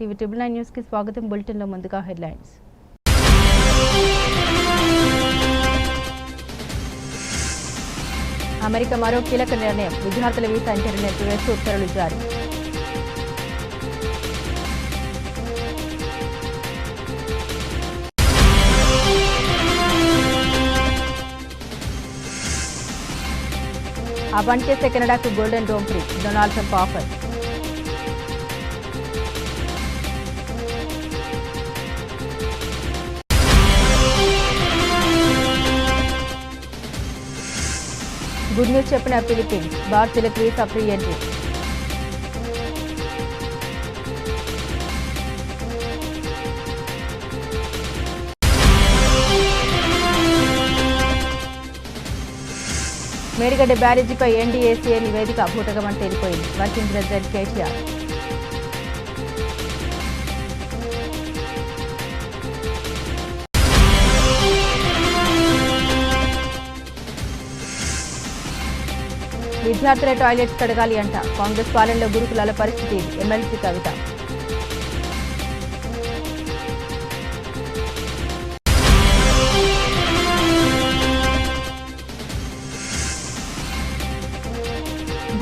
TV 9 news కి స్వాగతం. Bulletin లో ముందుగా హెడ్లైన్స్. అమెరికా మరో కీలక నిర్ణయం. విద్యార్థుల వీసా ఇంటర్వ్యూ నిలిపివేస్తూ ఉత్తర్వులు జారీ. ఆ బండ్ చేసే కెనడాకు golden dome free. Donald Trump offer. Good news చెప్పిన ఫిలిప్పీన్స్. భారతీయులకు వీసా ఫ్రీ ఎంట్రీ. మేడిగడ్డ బ్యారేజీపై ఎన్డీఏసీఏ నివేదిక భూటకమని తేలిపోయింది. Working president KTR. విద్యార్థుల టాయిలెట్స్ కడగాలి అంట. కాంగ్రెస్ పాలనలో గురుకులాల పరిస్థితి. ఎమ్మెల్సీ కవిత.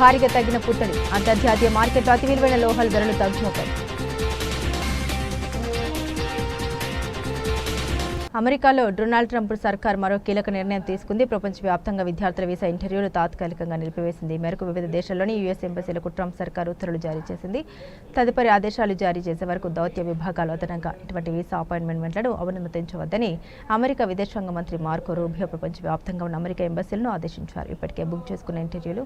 భారీగా తగ్గిన పుత్తడి. అంతర్జాతీయ మార్కెట్లో అతి విలువైన లోహాల ధరలు తగ్గుముఖం. అమెరికాలో డొనాల్డ్ ట్రంప్ సర్కార్ మరో కీలక నిర్ణయం తీసుకుంది. ప్రపంచవ్యాప్తంగా విద్యార్థుల వీసా ఇంటర్వ్యూలు తాత్కాలికంగా నిలిపివేసింది. ఈ మేరకు వివిధ దేశాల్లోని యుఎస్ ఎంబసీలకు ట్రంప్ సర్కార్ ఉత్తర్వులు జారీ చేసింది. తదుపరి ఆదేశాలు జారీ చేసే వరకు దౌత్య విభాగాలు అదనంగా ఇటువంటి వీసా అపాయింట్మెంట్లను అనుమతించవద్దని అమెరికా విదేశాంగ మంత్రి మార్కో రూబియో ప్రపంచవ్యాప్తంగా ఉన్న అమెరికా ఎంబసీలను ఆదేశించారు. ఇప్పటికే బుక్ చేసుకున్న ఇంటర్వ్యూలు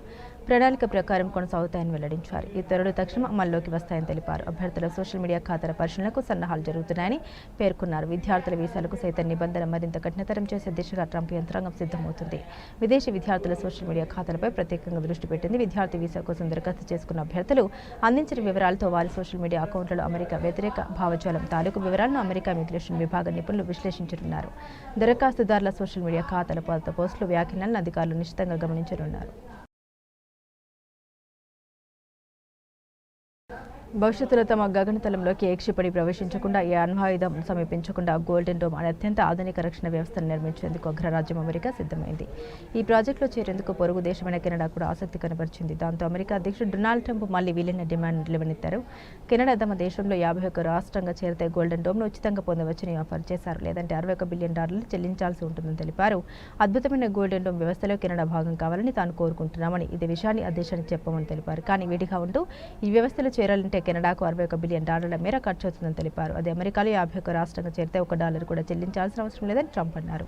ప్రణాళిక ప్రకారం కొనసాగుతాయని వెల్లడించారు. ఈ ఉత్తర్వులు తక్షణం అమల్లోకి వస్తాయని తెలిపారు. అభ్యర్థుల సోషల్ మీడియా ఖాతాల పరిశీలనకు సన్నాహాలు జరుగుతున్నాయని పేర్కొన్నారు. విద్యార్థుల వీసాలకు సైతం నిబంధన మరింత కఠినతరం చేసే దిశగా ట్రంప్ యంత్రాంగం సిద్ధమవుతుంది. విదేశీ విద్యార్థుల సోషల్ మీడియా ఖాతాలపై ప్రత్యేకంగా దృష్టి పెట్టింది. విద్యార్థి వీసా కోసం దరఖాస్తు చేసుకున్న అభ్యర్థులు అందించిన వివరాలతో వారి సోషల్ మీడియా అకౌంట్లలో అమెరికా వ్యతిరేక భావజాలం తాలూకు వివరాలను అమెరికా ఇమిగ్రేషన్ విభాగ నిపుణులు విశ్లేషించనున్నారు. దరఖాస్తుదారుల సోషల్ మీడియా ఖాతాల పాత పోస్టులు వ్యాఖ్యానాలను అధికారులు నిశ్చితంగా గమనించనున్నారు. భవిష్యత్తులో తమ గగనతలంలోకి ఏ క్షిపణి ప్రవేశించకుండా, ఏ అణ్వాయుధం సమీపించకుండా గోల్డెన్ డోమ్ అనే అత్యంత ఆధునిక రక్షణ వ్యవస్థను నిర్మించేందుకు అగ్రరాజ్యం అమెరికా సిద్ధమైంది. ఈ ప్రాజెక్టులో చేరేందుకు పొరుగు దేశమైన కెనడా కూడా ఆసక్తి కనబరిచింది. దాంతో అమెరికా అధ్యక్షుడు డొనాల్డ్ ట్రంప్ మళ్లీ వీలైన డిమాండ్ లేవనెత్తారు. కెనడా తమ దేశంలో 51 రాష్ట్రంగా చేరితే గోల్డెన్ డోమ్ను ఉచితంగా పొందవచ్చని ఆఫర్ చేశారు. లేదంటే $61 బిలియన్ చెల్లించాల్సి ఉంటుందని తెలిపారు. అద్భుతమైన గోల్డెన్ డోమ్ వ్యవస్థలో కెనడా భాగం కావాలని తాను కోరుకుంటున్నామని, ఇదే విషయాన్ని ఆ దేశానికి చెప్పమని తెలిపారు. కానీ విడిగా ఉంటూ ఈ వ్యవస్థలో చేరాలంటే కెనడాకు $61 బిలియన్ మేర ఖర్చు అవుతుందని తెలిపారు. అది అమెరికాలో 51 రాష్ట్రంగా చేరితే $1 కూడా చెల్లించాల్సిన అవసరం లేదని ట్రంప్ అన్నారు.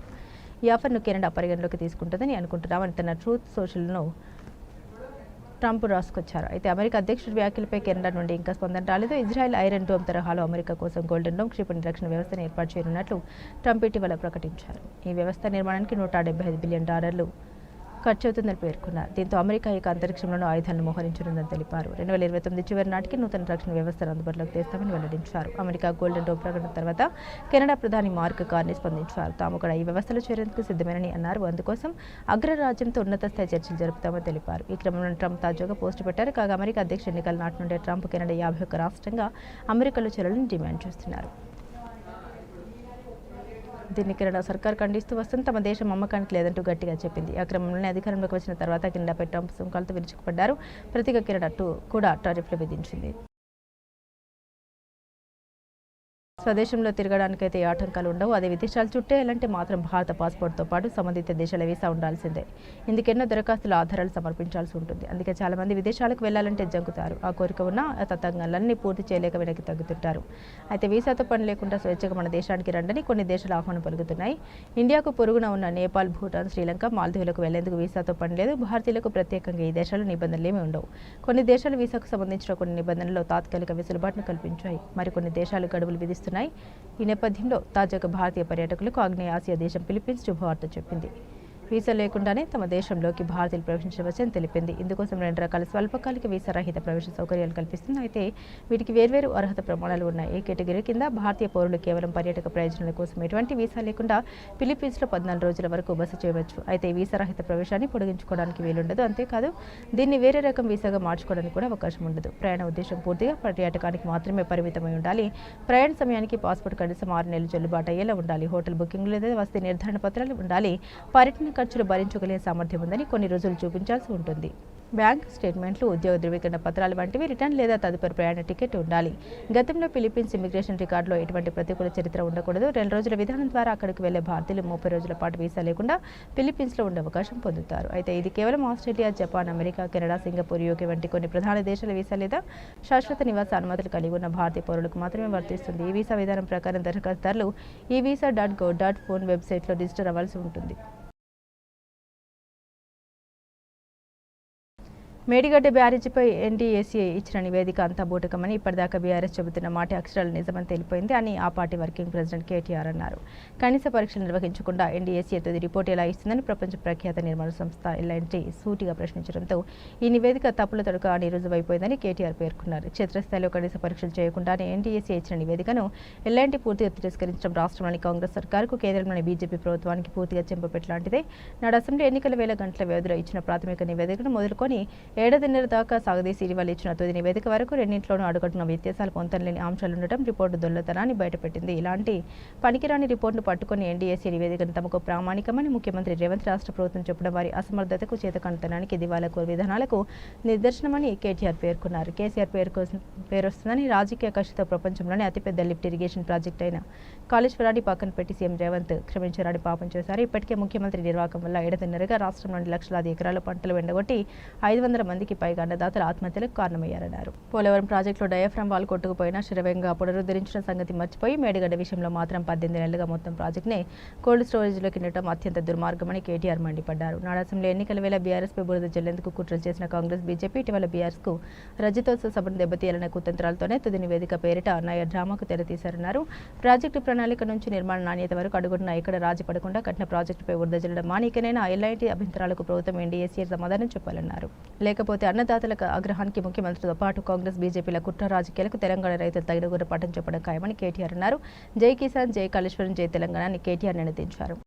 ఈ ఆఫర్ను కెనడా పరిగణలోకి తీసుకుంటుందని అనుకుంటున్నామని తన ట్రూత్ సోషల్ను ట్రంప్ రాసుకొచ్చారు. అయితే అమెరికా అధ్యక్షుడి వ్యాఖ్యలపై కెనడా నుండి ఇంకా స్పందన రాలేదు. ఇజ్రాయెల్ ఐరన్ డోమ్ తరహాలో అమెరికా కోసం గోల్డెన్ డోమ్ క్షిపణి రక్షణ వ్యవస్థను ఏర్పాటు చేయనున్నట్లు ట్రంప్ ఇటీవల ప్రకటించారు. ఈ వ్యవస్థ నిర్మాణానికి $175 బిలియన్ ఖర్చు అవుతుందని పేర్కొన్నారు. దీంతో అమెరికా ఇక అంతరిక్షంలోనూ ఆయుధాలను మోహరించనుందని తెలిపారు. 2029 చివరి నాటికి నూతన రక్షణ వ్యవస్థను అందుబాటులోకి తెస్తామని వెల్లడించారు. అమెరికా గోల్డెన్ డోమ్ ప్రకటన తర్వాత కెనడా ప్రధాని మార్క్ కార్నీ స్పందించారు. తాము కూడా ఈ వ్యవస్థలో చేరేందుకు సిద్ధమేనని అన్నారు. అందుకోసం అగ్రరాజ్యంతో ఉన్నత స్థాయి చర్చలు జరుపుతామని తెలిపారు. ఈ క్రమంలో ట్రంప్ తాజాగా పోస్టు పెట్టారు. కాగా అమెరికా అధ్యక్ష ఎన్నికల నాటి నుండే ట్రంప్ కెనడా 51 రాష్ట్రంగా అమెరికాలో చేరాలని డిమాండ్ చేస్తున్నారు. దీన్ని కెనడా సర్కార్ ఖండిస్తూ వస్తుంది. తమ దేశం అమ్మకానికి లేదంటూ గట్టిగా చెప్పింది. ఆ క్రమంలోనే అధికారంలోకి వచ్చిన తర్వాత కెనడాపై ట్రంప్ సుంకాలతో విరుచుకుపడ్డారు. ప్రతిగా కెనడా కూడా టారిఫ్లు విధించింది. స్వదేశంలో తిరగడానికైతే ఏ ఆటంకాలు ఉండవు. అదే విదేశాలు చుట్టేయాలంటే మాత్రం భారత పాస్పోర్ట్తో పాటు సంబంధిత దేశాల వీసా ఉండాల్సిందే. ఇందుకెన్నో దరఖాస్తుల ఆధారాలు సమర్పించాల్సి ఉంటుంది. అందుకే చాలామంది విదేశాలకు వెళ్లాలంటే జంకుతారు. ఆ కోరిక ఉన్న తతంగాలన్నీ పూర్తి చేయలేక వెనక్కి తగ్గుతుంటారు. అయితే వీసాతో పని లేకుండా స్వేచ్ఛగా మన దేశానికి రండని కొన్ని దేశాలు ఆహ్వానం పలుకుతున్నాయి. ఇండియాకు పొరుగున ఉన్న నేపాల్, భూటాన్, శ్రీలంక, మాల్దీవులకు వెళ్లేందుకు వీసాతో పని లేదు. భారతీయులకు ప్రత్యేకంగా ఈ దేశాలు నిబంధనలు ఏమీ ఉండవు. కొన్ని దేశాలు వీసాకు సంబంధించిన కొన్ని నిబంధనల్లో తాత్కాలిక వెసులుబాటును కల్పించాయి. మరికొన్ని దేశాలు గడువులు విధిస్తున్నాయి. ఈ నేపథ్యంలో తాజాగా భారతీయ పర్యాటకులకు ఆగ్నేయ ఆసియా దేశం ఫిలిప్పీన్స్ శుభవార్త చెప్పింది. వీసా లేకుండానే తమ దేశంలోకి భారతీయులు ప్రవేశించవచ్చని తెలిపింది. ఇందుకోసం 2 రకాల స్వల్పకాలిక వీసా రహిత ప్రవేశ సౌకర్యాలు కల్పిస్తుంది. అయితే వీటికి వేర్వేరు అర్హత ప్రమాణాలు ఉన్నాయి. ఈ కేటగిరీ కింద భారతీయ పౌరులు కేవలం పర్యాటక ప్రయోజనాల కోసం ఎటువంటి వీసా లేకుండా ఫిలిప్పీన్స్లో 14 రోజుల వరకు బస చేయవచ్చు. అయితే ఈ వీసా రహిత ప్రవేశాన్ని పొడిగించుకోవడానికి వీలుండదు. అంతేకాదు దీన్ని వేరే రకం వీసాగా మార్చుకోవడానికి కూడా అవకాశం ఉండదు. ప్రయాణ ఉద్దేశం పూర్తిగా పర్యాటకానికి మాత్రమే పరిమితమై ఉండాలి. ప్రయాణ సమయానికి పాస్పోర్ట్ కనీసం 6 నెలలు చెల్లుబాటు అయ్యేలా ఉండాలి. హోటల్ బుకింగ్ లేదా వసతి నిర్ధారణ పత్రాలు ఉండాలి. పర్యటన ఖర్చులు భరించగలిగే సామర్థ్యం ఉందని కొన్ని రోజులు చూపించాల్సి ఉంటుంది. బ్యాంక్ స్టేట్మెంట్లు, ఉద్యోగ ధృవీకరణ పత్రాలు వంటివి రిటర్న్ లేదా తదుపరి ప్రయాణ టికెట్ ఉండాలి. గతంలో ఫిలిప్పీన్స్ ఇమిగ్రేషన్ రికార్డులో ఎటువంటి ప్రతికూల చరిత్ర ఉండకూడదు. 2 రోజుల విధానం ద్వారా అక్కడికి వెళ్లే భారతీయులు 30 రోజుల పాటు వీసా లేకుండా ఫిలిప్పీన్స్లో ఉండే అవకాశం పొందుతారు. అయితే ఇది కేవలం Australia, Japan, America, Canada, Singapore, UK వంటి కొన్ని ప్రధాన దేశాల వీసా లేదా శాశ్వత నివాస అనుమతులు కలిగి ఉన్న భారతీయ పౌరులకు మాత్రమే వర్తిస్తుంది. ఈ వీసా విధానం ప్రకారం దరఖాస్తుదారులు ఈ visa.gov.in వెబ్సైట్లో రిజిస్టర్ అవ్వాల్సి ఉంటుంది. మేడిగడ్డ బ్యారేజీపై ఎన్డీఏసీ ఇచ్చిన నివేదిక అంతా బూటకమని ఇప్పటిదాకా బీఆర్ఎస్ చెబుతున్న మాట అక్షరాలు నిజమని తెలిపోయింది అని ఆ పార్టీ వర్కింగ్ ప్రెసిడెంట్ కేటీఆర్ అన్నారు. కనీస పరీక్షలు నిర్వహించకుండా ఎన్డీఏసీ తుది రిపోర్ట్ ఎలా ఇస్తుందని ప్రపంచ ప్రఖ్యాత నిర్మాణ సంస్థ ఎల్ఎన్టీ సూటిగా ప్రశ్నించడంతో ఈ నివేదిక తప్పుల తడుక అని రుజువైపోయిందని కేటీఆర్ పేర్కొన్నారు. క్షేత్రస్థాయిలో కనీస పరీక్షలు చేయకుండానే ఎన్డీఏసీ ఇచ్చిన నివేదికను ఎల్ఎన్టీ పూర్తిగా తిరస్కరించడం రాష్ట్రంలోని కాంగ్రెస్ సర్కారుకు, కేంద్రంలోని బీజేపీ ప్రభుత్వానికి పూర్తిగా చెంపపెట్టలాంటిదే. నాడు అసెంబ్లీ ఎన్నికల వేల గంటల వ్యవధిలో ఇచ్చిన ప్రాథమిక నివేదికను మొదలుకొని ఏడాదిన్నర దాకా సాగదీసి ఇటీవల ఇచ్చిన తుది నివేదిక వరకు రెండింటిలోనూ అడుగడుగున వ్యత్యాసాలు పొంతనలేని అంశాలుండటం రిపోర్టు దొల్లతనాన్ని బయటపెట్టింది. ఇలాంటి పనికిరాని రిపోర్టును పట్టుకుని ఎన్డీఏసీ నివేదికను తమకు ప్రామాణికమని ముఖ్యమంత్రి రేవంత్ రాష్ట్ర ప్రభుత్వం చెప్పడం వారి అసమర్థతకు, చేతకంతనానికి, దివాలాకోరు విధానాలకు నిదర్శనమని కేటీఆర్ పేర్కొన్నారు. కేసీఆర్ పేరొస్తుందని రాజకీయ కక్షతో ప్రపంచంలోనే అతిపెద్ద లిఫ్ట్ ఇరిగేషన్ ప్రాజెక్టు అయిన కాళేశ్వరాన్ని పక్కన పెట్టి సీఎం రేవంత్ క్షమించరాని పాపం చేశారు. ఇప్పటికే ముఖ్యమంత్రి నిర్వాహకం వల్ల ఏడాదిన్నరగా రాష్ట్రంలోని లక్షలాది ఎకరాల పంటలు వెండగొట్టి 500 మందికి పైగా అన్నదాతల ఆత్మహత్యలకు కారణమయ్యారన్నారు. పోలవరం ప్రాజెక్టులో డయాఫ్రామ్ వాల్ కొట్టుకుపోయినా శరవేగంగా పునరుద్ధరించిన సంగతి మర్చిపోయి మేడిగడ్డ విషయంలో మాత్రం 18 నెలలుగా మొత్తం ప్రాజెక్టునే కోల్డ్ స్టోరేజ్లోకి నెట్టడం అత్యంత దుర్మార్గమని కేటీఆర్ మండిపడ్డారు. నాడు అసెంబ్లీ ఎన్నికల వేళ బీఆర్ఎస్పై బురద జల్లేందుకు కుట్ర చేసిన కాంగ్రెస్, బీజేపీ ఇటీవల బీఆర్ఎస్కు రజతోత్సవ సభను దెబ్బతీయాలనే కుతంత్రాలతోనే తుది నివేదిక పేరిట నయ డ్రామాకు తెరతీశారన్నారు. ప్రాజెక్టు ప్రణాళిక నుంచి నిర్మాణ నాణ్యత వరకు అడుగుడున ఎక్కడ రాజీ పడకుండా కట్టిన ప్రాజెక్టుపై బురద జల్లడం మానికనైనా ఎలాంటి అభ్యంతరాలకు ప్రభుత్వం ఎన్డీఏసీ సమాధానం చెప్పాలన్నారు. లేకపోతే అన్నదాతల ఆగ్రహానికి ముఖ్యమంత్రితో పాటు కాంగ్రెస్, బీజేపీల కుట్ర రాజకీయాలకు తెలంగాణ రైతులు తగిన గురపాఠం చెప్పడం ఖాయమని కేటీఆర్ అన్నారు. జై కిసాన్, జై కాళేశ్వరం, జై తెలంగాణ అని కేటీఆర్ నినదించారు.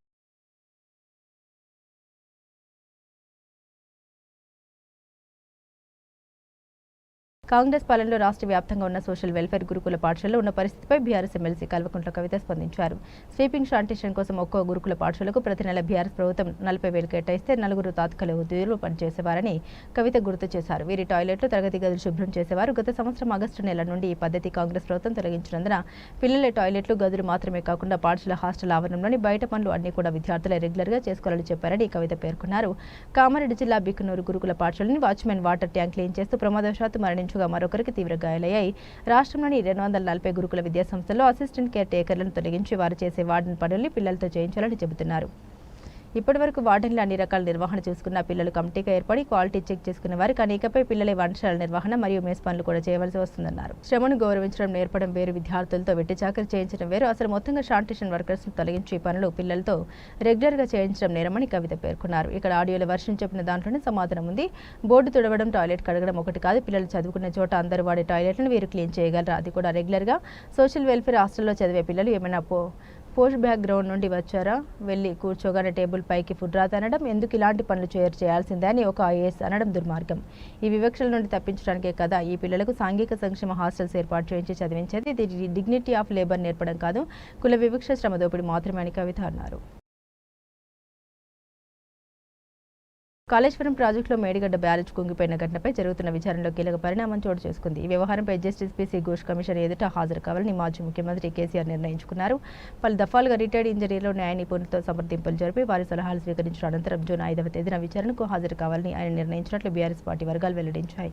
కాంగ్రెస్ పాలనలో రాష్ట్ర వ్యాప్తంగా ఉన్న సోషల్ వెల్ఫేర్ గురుకుల పాఠశాలలో ఉన్న పరిస్థితిపై బీఆర్ఎస్ ఎమ్మెల్సీ కల్వకుంట్ల కవిత స్పందించారు. స్వీపింగ్ శానిటేషన్ కోసం ఒక్కో గురుకుల పాఠశాలకు ప్రతి నెల బీఆర్ఎస్ ప్రభుత్వం 40,000 కేటాయిస్తే 4 తాత్కాలిక ఉద్యోగులు పనిచేసేవారని కవిత గుర్తు చేశారు. వీరి టాయిలెట్లు, తరగతి గదులు శుభ్రం చేసేవారు. గత సంవత్సరం ఆగస్టు నెల నుండి ఈ పద్ధతి కాంగ్రెస్ ప్రభుత్వం తొలగించినందున పిల్లల టాయిలెట్లు, గదులు మాత్రమే కాకుండా పాఠశాల హాస్టల్ ఆవరణంలోని బయట పనులు అన్ని కూడా విద్యార్థులే రెగ్యులర్గా చేసుకోవాలని చెప్పారని కవిత పేర్కొన్నారు. కామారెడ్డి జిల్లా బిక్కనూరు గురుకుల పాఠశాలని వాచ్మెన్ వాటర్ ట్యాంక్ క్లీన్ చేస్తూ ప్రమాదవశాత్తు మరణించు మరొకరికి తీవ్ర గాయాలయ్యాయి. రాష్ట్రంలోని 240 గురుకుల విద్యాసంస్థల్లో అసిస్టెంట్ కేర్ టేకర్లను తొలగించి వారు చేసే వార్డెన్ పనుల్ని పిల్లలతో చేయించాలని చెబుతున్నారు. ఇప్పటివరకు వార్డెన్లు అన్ని రకాల నిర్వహణ చూసుకున్న పిల్లలు కమిటీగా ఏర్పడి క్వాలిటీ చెక్ చేసుకున్న వారు, కానీ ఇకపై పిల్లల వంటశాల నిర్వహణ మరియు మేస్ పనులు కూడా చేయవలసి వస్తుందన్నారు. శ్రమను గౌరవించడం నేర్పడం వేరు, విద్యార్థులతో వెట్టి చాకరీ చేయించడం వేరు. అసలు మొత్తంగా శానిటేషన్ వర్కర్స్ తొలగించి పనులు పిల్లలతో రెగ్యులర్గా చేయించడం నేరమని కవిత పేర్కొన్నారు. ఇక్కడ ఆడియోలో వర్షం చెప్పిన దాంట్లోనే సమాధానం ఉంది. బోర్డు తుడవడం, టాయిలెట్ కడగడం ఒకటి కాదు. పిల్లలు చదువుకున్న చోట అందరూ వాడే టాయిలెట్లను వీరు క్లీన్ చేయగలరు. అది కూడా రెగ్యులర్గా. సోషల్ వెల్ఫేర్ హాస్టల్లో చదివే పిల్లలు ఏమైనా పోస్ట్ బ్యాక్గ్రౌండ్ నుండి వచ్చారా, వెళ్ళి కూర్చోగానే టేబుల్ పైకి ఫుడ్ రాత అనడం, ఎందుకు ఇలాంటి పనులు చేయాల్సిందే అని ఒక ఐఏఎస్ అనడం దుర్మార్గం. ఈ వివక్షల నుండి తప్పించడానికే కదా ఈ పిల్లలకు సాంఘిక సంక్షేమ హాస్టల్స్ ఏర్పాటు చేయించి చదివించేది. ఇది డిగ్నిటీ ఆఫ్ లేబర్ నేర్పడం కాదు, కుల వివక్ష, శ్రమ దోపిడీ మాత్రమే అని కవిత అన్నారు. కాళేశ్వరం ప్రాజెక్టులో మేడిగడ్డ బ్యారేజ్ కుంగిపోయిన ఘటనపై జరుగుతున్న విచారణలో కీలక పరిణామం చోటు చేసుకుంది. ఈ వ్యవహారంపై జస్టిస్ పీసీ ఘోష్ కమిషన్ ఎదుట హాజరు కావాలని మాజీ ముఖ్యమంత్రి కేసీఆర్ నిర్ణయించుకున్నారు. పలు దఫాలుగా రిటైర్డ్ ఇంజనీర్లు న్యాయ నిపుణులతో సంప్రదింపులు జరిపి వారి సలహాలు స్వీకరించిన అనంతరం జూన్ 5వ తేదీన విచారణకు హాజరు కావాలని ఆయన నిర్ణయించినట్లు బీఆర్ఎస్ పార్టీ వర్గాలు వెల్లడించాయి.